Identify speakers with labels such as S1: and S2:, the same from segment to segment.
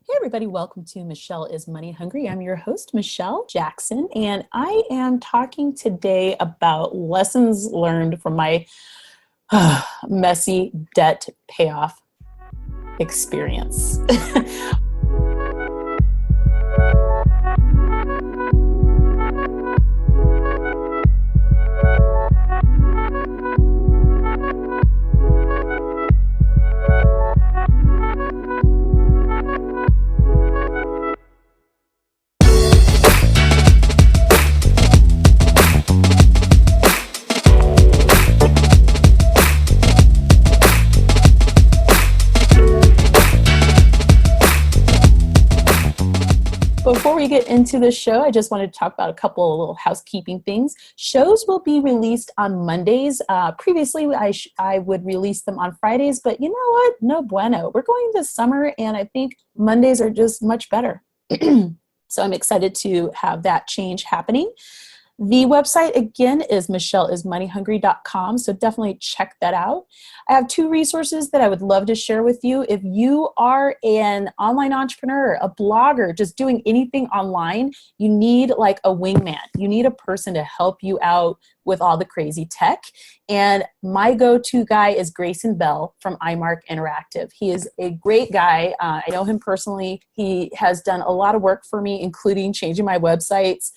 S1: Hey everybody, welcome to Michelle is Money Hungry. I'm your host, Michelle Jackson, and I am talking today about lessons learned from my messy debt payoff experience. Before we get into the show, I just wanted to talk about a couple of little housekeeping things. Shows will be released on Mondays. Previously, I would release them on Fridays, but you know what? No bueno. We're going this summer, and I think Mondays are just much better. So I'm excited to have that change happening. The website, again, is michelleismoneyhungry.com, so definitely check that out. I have two resources that I would love to share with you. If you are an online entrepreneur, a blogger, just doing anything online, you need like a wingman. You need a person to help you out with all the crazy tech. And my go-to guy is Grayson Bell from iMark Interactive. He is a great guy. I know him personally. He has done a lot of work for me, including changing my websites.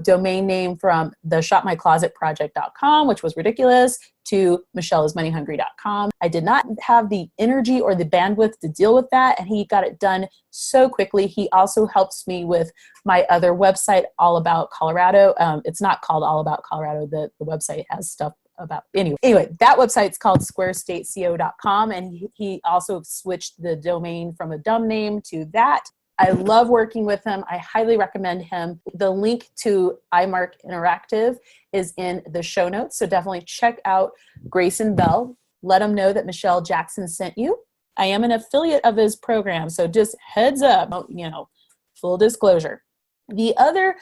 S1: Domain name from the shopmyclosetproject.com, which was ridiculous, to michelleismoneyhungry.com. I did not have the energy or the bandwidth to deal with that, and he got it done so quickly. He also helps me with my other website, All About Colorado. It's not called All About Colorado. The website has stuff about, anyway, that website's called squarestateco.com, and he also switched the domain from a dumb name to that. I love working with him. I highly recommend him. The link to iMark Interactive is in the show notes, so definitely check out Grayson Bell. Let him know that Michelle Jackson sent you. I am an affiliate of his program, so just heads up, full disclosure. The other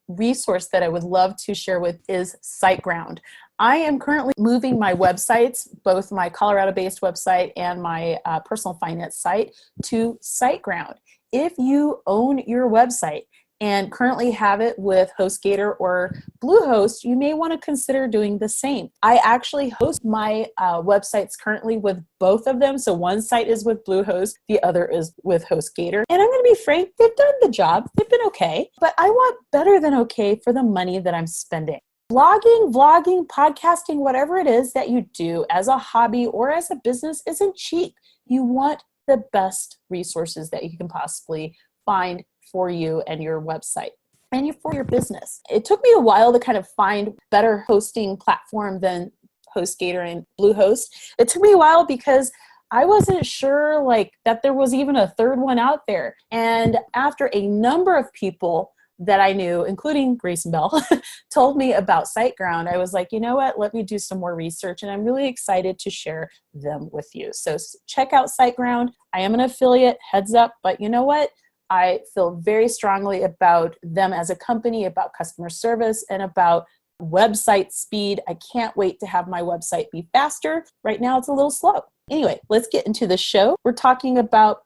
S1: resource that I would love to share with is SiteGround. I am currently moving my websites, both my Colorado-based website and my personal finance site, to SiteGround. If you own your website and currently have it with HostGator or Bluehost, you may want to consider doing the same. I actually host my websites currently with both of them. So one site is with Bluehost, the other is with HostGator. And I'm going to be frank, they've done the job. They've been okay, but I want better than okay for the money that I'm spending. Blogging, vlogging, podcasting, whatever it is that you do as a hobby or as a business isn't cheap. You want the best resources that you can possibly find for you and your website and for your business. It took me a while to kind of find better hosting platform than HostGator and Bluehost. It took me a while because I wasn't sure that there was even a third one out there. And after a number of people that I knew, including Grayson Bell, told me about SiteGround, I was like, you know what, let me do some more research, and I'm really excited to share them with you. So check out SiteGround. I am an affiliate, heads up, but you know what? I feel very strongly about them as a company, about customer service, and about website speed. I can't wait to have my website be faster. Right now, it's a little slow. Anyway, let's get into the show. We're talking about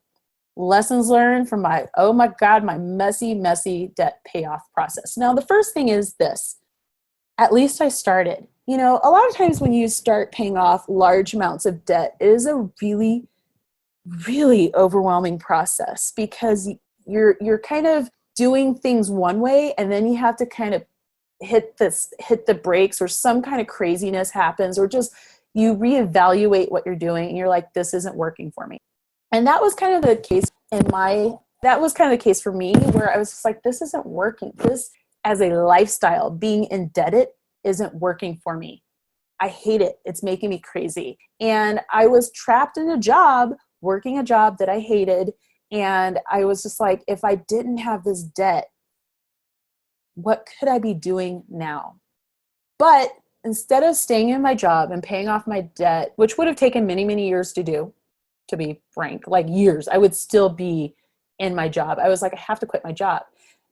S1: lessons learned from my messy debt payoff process. Now, the first thing is this. At least I started. A lot of times when you start paying off large amounts of debt, it is a really, really overwhelming process because you're kind of doing things one way, and then you have to kind of hit the brakes, or some kind of craziness happens, or just you reevaluate what you're doing and you're like, this isn't working for me. And that was kind of the case for me, where I was just like, this isn't working. This as a lifestyle, being indebted isn't working for me. I hate it. It's making me crazy. And I was trapped in a job, working a job that I hated. And I was just like, if I didn't have this debt, what could I be doing now? But instead of staying in my job and paying off my debt, which would have taken many, many years to do, to be frank, years, I would still be in my job. I was like, I have to quit my job.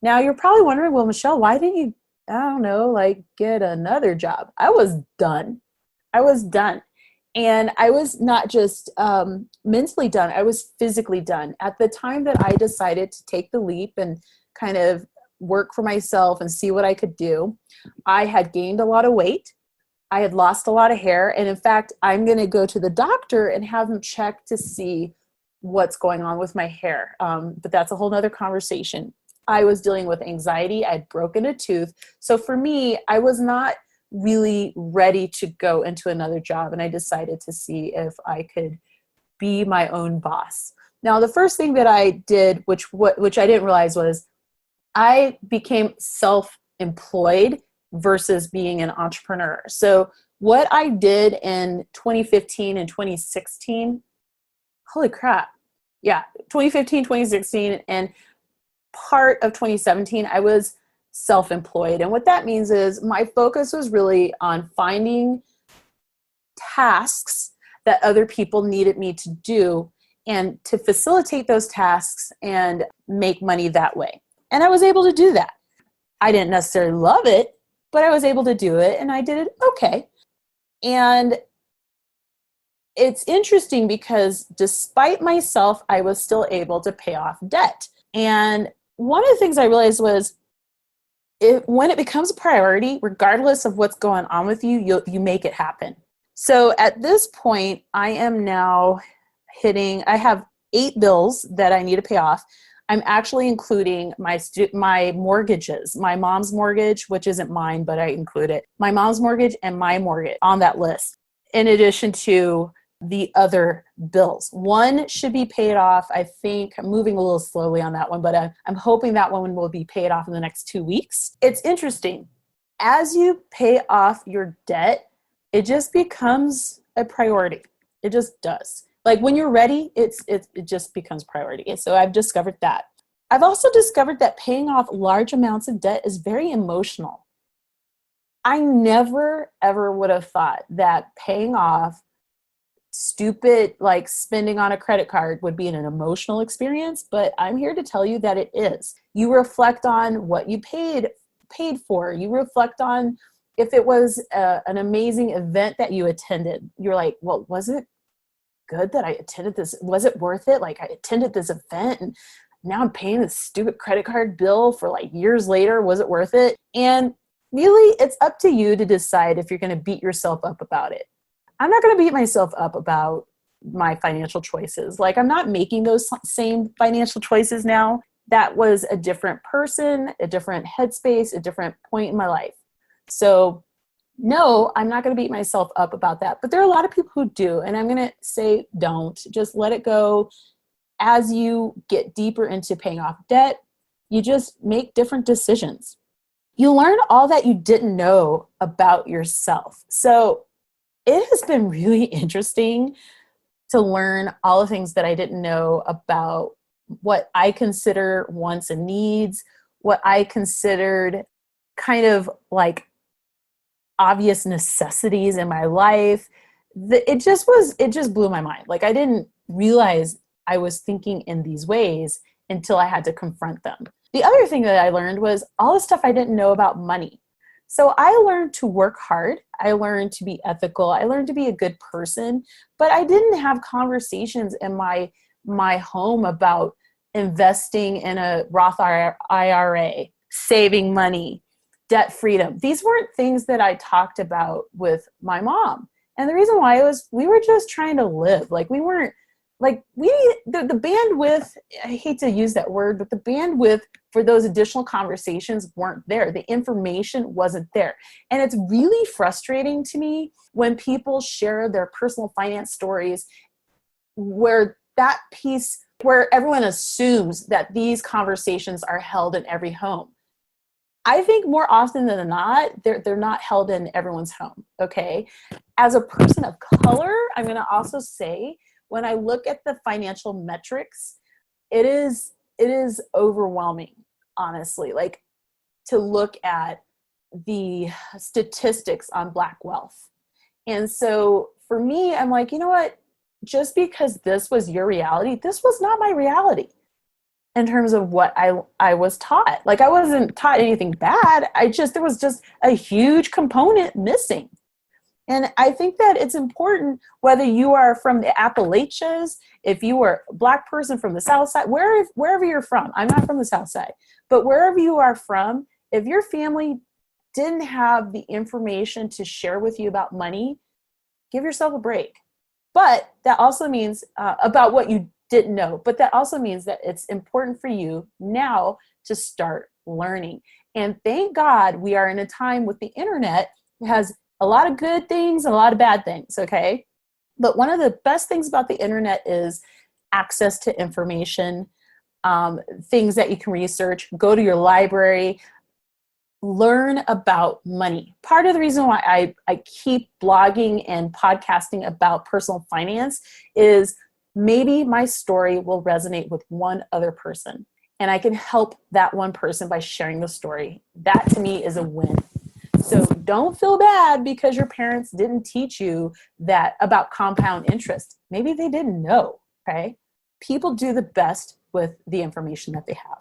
S1: Now you're probably wondering, well, Michelle, why didn't you, get another job? I was done. And I was not just mentally done, I was physically done. At the time that I decided to take the leap and kind of work for myself and see what I could do, I had gained a lot of weight. I had lost a lot of hair. And in fact, I'm going to go to the doctor and have him check to see what's going on with my hair. But that's a whole nother conversation. I was dealing with anxiety. I had broken a tooth. So for me, I was not really ready to go into another job. And I decided to see if I could be my own boss. Now, the first thing that I did, which I didn't realize, was I became self-employed versus being an entrepreneur. So what I did in 2015 and 2016, holy crap. Yeah, 2015, 2016, and part of 2017, I was self-employed. And what that means is my focus was really on finding tasks that other people needed me to do and to facilitate those tasks and make money that way. And I was able to do that. I didn't necessarily love it, but I was able to do it and I did it okay. And it's interesting because despite myself, I was still able to pay off debt. And one of the things I realized was when it becomes a priority, regardless of what's going on with you, you make it happen. So at this point, I am now I have 8 bills that I need to pay off. I'm actually including my mortgages, my mom's mortgage, which isn't mine, but I include it, my mom's mortgage and my mortgage on that list, in addition to the other bills. One should be paid off. I think I'm moving a little slowly on that one, but I'm hoping that one will be paid off in the next 2 weeks. It's interesting. As you pay off your debt, it just becomes a priority. It just does. Like when you're ready, it just becomes priority. So I've discovered that. I've also discovered that paying off large amounts of debt is very emotional. I never, ever would have thought that paying off stupid, like spending on a credit card would be an emotional experience, but I'm here to tell you that it is. You reflect on what you paid for. You reflect on if it was an amazing event that you attended. You're like, well, was it good that I attended this? Was it worth it? Like I attended this event and now I'm paying this stupid credit card bill for like years later. Was it worth it? And really, it's up to you to decide if you're going to beat yourself up about it. I'm not going to beat myself up about my financial choices. Like I'm not making those same financial choices now. That was a different person, a different headspace, a different point in my life. So no, I'm not going to beat myself up about that. But there are a lot of people who do. And I'm going to say, don't. Just let it go. As you get deeper into paying off debt, you just make different decisions. You learn all that you didn't know about yourself. So it has been really interesting to learn all the things that I didn't know about what I consider wants and needs, what I considered kind of like obvious necessities in my life. It just blew my mind. Like I didn't realize I was thinking in these ways until I had to confront them. The other thing that I learned was all the stuff I didn't know about money. So I learned to work hard. I learned to be ethical. I learned to be a good person, but I didn't have conversations in my home about investing in a Roth IRA, saving money, debt freedom. These weren't things that I talked about with my mom. And the reason why was we were just trying to live. Like we weren't like the bandwidth, I hate to use that word, but the bandwidth for those additional conversations weren't there. The information wasn't there. And it's really frustrating to me when people share their personal finance stories where that piece, where everyone assumes that these conversations are held in every home. I think more often than not, they're not held in everyone's home, okay? As a person of color, I'm going to also say, when I look at the financial metrics, it is overwhelming, honestly, like to look at the statistics on Black wealth. And so for me, I'm like, you know what? Just because this was your reality, this was not my reality in terms of what I was taught. Like I wasn't taught anything bad. There was just a huge component missing. And I think that it's important, whether you are from the Appalachians, if you are a Black person from the South Side, wherever you're from. I'm not from the South Side, but wherever you are from, if your family didn't have the information to share with you about money, give yourself a break. But that also means about what you didn't know, but that also means that it's important for you now to start learning. And thank God we are in a time with the internet that has a lot of good things and a lot of bad things, okay? But one of the best things about the internet is access to information, things that you can research, go to your library, learn about money. Part of the reason why I keep blogging and podcasting about personal finance is maybe my story will resonate with one other person, and I can help that one person by sharing the story. That to me is a win. So don't feel bad because your parents didn't teach you that about compound interest. Maybe they didn't know, okay? People do the best with the information that they have.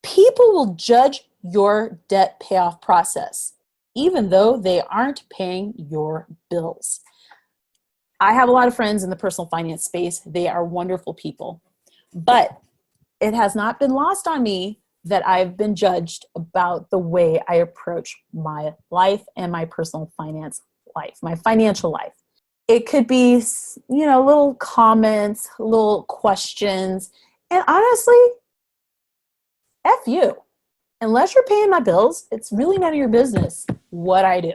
S1: People will judge your debt payoff process, even though they aren't paying your bills. I have a lot of friends in the personal finance space. They are wonderful people, but it has not been lost on me that I've been judged about the way I approach my life and my personal finance life, my financial life. It could be, little comments, little questions, and honestly, F you. Unless you're paying my bills, it's really none of your business what I do.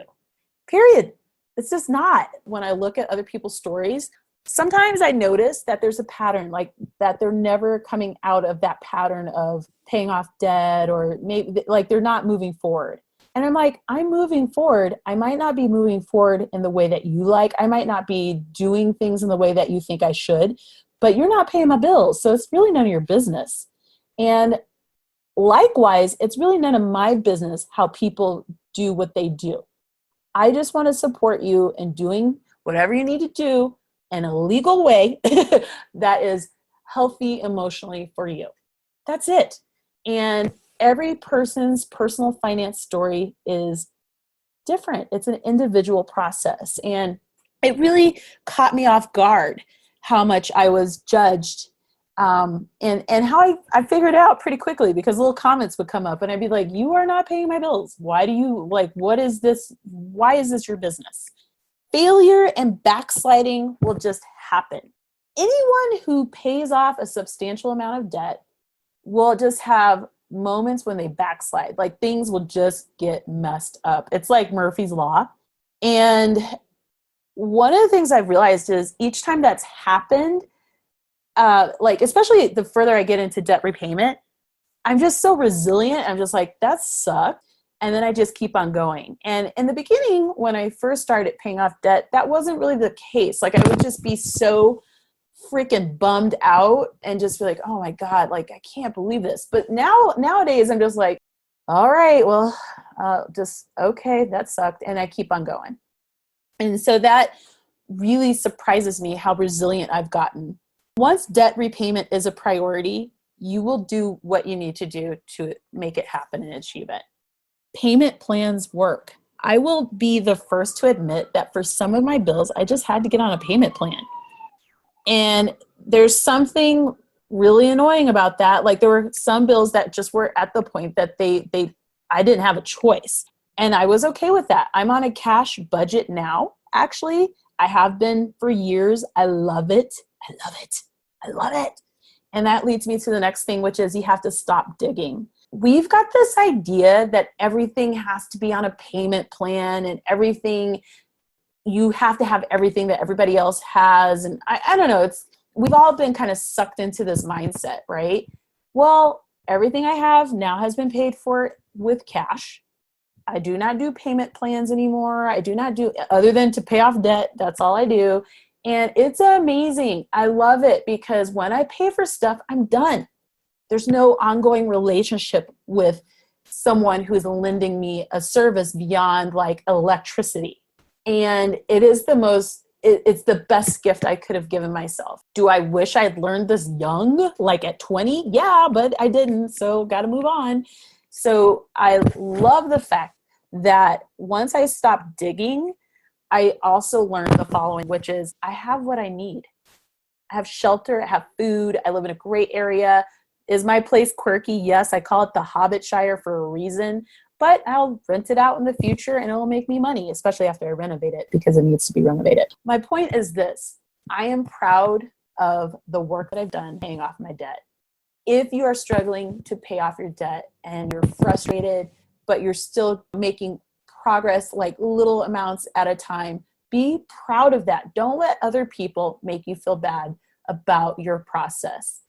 S1: Period. It's just not. When I look at other people's stories, sometimes I notice that there's a pattern, like that they're never coming out of that pattern of paying off debt, or maybe like they're not moving forward. And I'm like, I'm moving forward. I might not be moving forward in the way that you like. I might not be doing things in the way that you think I should, but you're not paying my bills. So it's really none of your business. And likewise, it's really none of my business how people do what they do. I just want to support you in doing whatever you need to do in a legal way that is healthy emotionally for you. That's it. And every person's personal finance story is different. It's an individual process. And it really caught me off guard how much I was judged. And how I figured it out pretty quickly, because little comments would come up and I'd be like, you are not paying my bills. Why do you what is this? Why is this your business? Failure and backsliding will just happen. Anyone who pays off a substantial amount of debt will just have moments when they backslide. Like things will just get messed up. It's like Murphy's Law. And one of the things I've realized is each time that's happened, especially the further I get into debt repayment, I'm just so resilient. I'm just like, that sucked. And then I just keep on going. And in the beginning, when I first started paying off debt, that wasn't really the case. Like I would just be so freaking bummed out and just be like, oh my God, like I can't believe this. But nowadays I'm just like, all right, well, okay, that sucked. And I keep on going. And so that really surprises me how resilient I've gotten. Once debt repayment is a priority, you will do what you need to do to make it happen and achieve it. Payment plans work. I will be the first to admit that for some of my bills, I just had to get on a payment plan. And there's something really annoying about that. Like there were some bills that just were at the point that I didn't have a choice. And I was okay with that. I'm on a cash budget now. Actually, I have been for years. I love it. I love it. I love it. And that leads me to the next thing, which is you have to stop digging. We've got this idea that everything has to be on a payment plan and you have to have everything that everybody else has. And I don't know, we've all been kind of sucked into this mindset, right? Well, everything I have now has been paid for with cash. I do not do payment plans anymore. I do not do, other than to pay off debt. That's all I do. And it's amazing. I love it because when I pay for stuff, I'm done. There's no ongoing relationship with someone who's lending me a service beyond like electricity. And it is it's the best gift I could have given myself. Do I wish I'd learned this young, like at 20? Yeah, but I didn't. So got to move on. So I love the fact that once I stopped digging, I also learned the following, which is I have what I need. I have shelter, I have food, I live in a great area. Is my place quirky? Yes, I call it the Hobbitshire for a reason, but I'll rent it out in the future and it'll make me money, especially after I renovate it because it needs to be renovated. My point is this: I am proud of the work that I've done paying off my debt. If you are struggling to pay off your debt and you're frustrated, but you're still making progress, like little amounts at a time, be proud of that. Don't let other people make you feel bad about your process.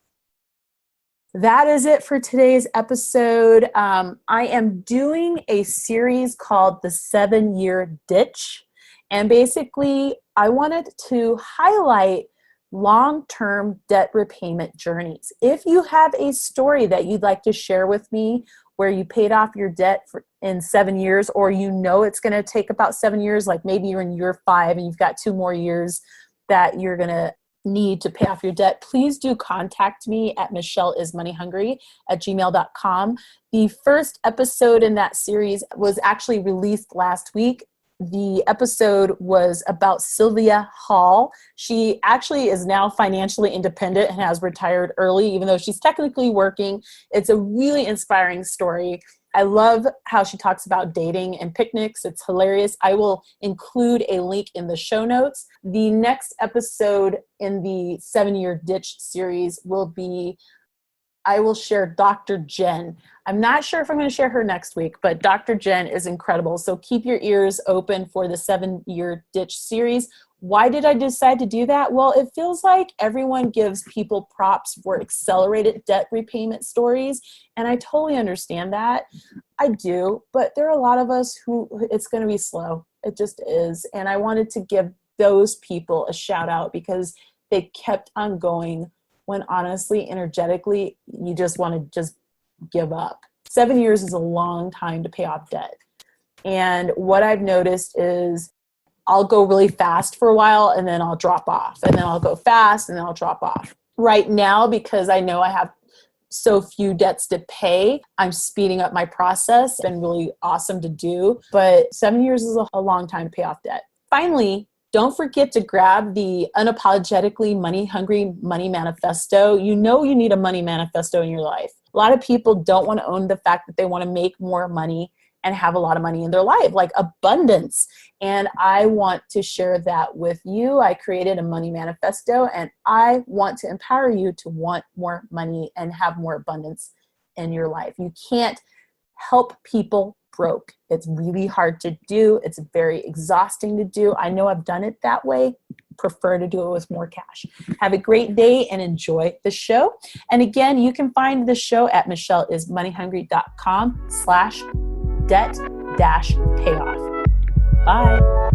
S1: That is it for today's episode. I am doing a series called The 7-Year Ditch. And basically, I wanted to highlight long-term debt repayment journeys. If you have a story that you'd like to share with me where you paid off your debt in 7 years, or you know it's going to take about 7 years, like maybe you're in year 5 and you've got 2 more years that you're going to need to pay off your debt, please do contact me at michelleismoneyhungry@gmail.com. The first episode in that series was actually released last week. The episode was about Sylvia Hall. She actually is now financially independent and has retired early, even though she's technically working. It's a really inspiring story. I love how she talks about dating and picnics. It's hilarious. I will include a link in the show notes. The next episode in the 7-Year Ditch series will be, I will share Dr. Jen. I'm not sure if I'm going to share her next week, but Dr. Jen is incredible. So keep your ears open for the 7-Year Ditch series. Why did I decide to do that? Well, it feels like everyone gives people props for accelerated debt repayment stories, and I totally understand that. I do, but there are a lot of us who it's going to be slow. It just is. And I wanted to give those people a shout out because they kept on going when honestly, energetically, you just want to just give up. 7 years is a long time to pay off debt. And what I've noticed is I'll go really fast for a while and then I'll drop off, and then I'll go fast and then I'll drop off. Right now, because I know I have so few debts to pay, I'm speeding up my process. It's been really awesome to do, but 7 years is a long time to pay off debt. Finally, don't forget to grab the Unapologetically Money Hungry Money Manifesto. You know you need a money manifesto in your life. A lot of people don't want to own the fact that they want to make more money and have a lot of money in their life, like abundance. And I want to share that with you. I created a money manifesto, and I want to empower you to want more money and have more abundance in your life. You can't help people broke. It's really hard to do. It's very exhausting to do. I know I've done it that way. Prefer to do it with more cash. Have a great day and enjoy the show. And again, you can find the show at michelleismoneyhungry.com/debt-payoff. Bye.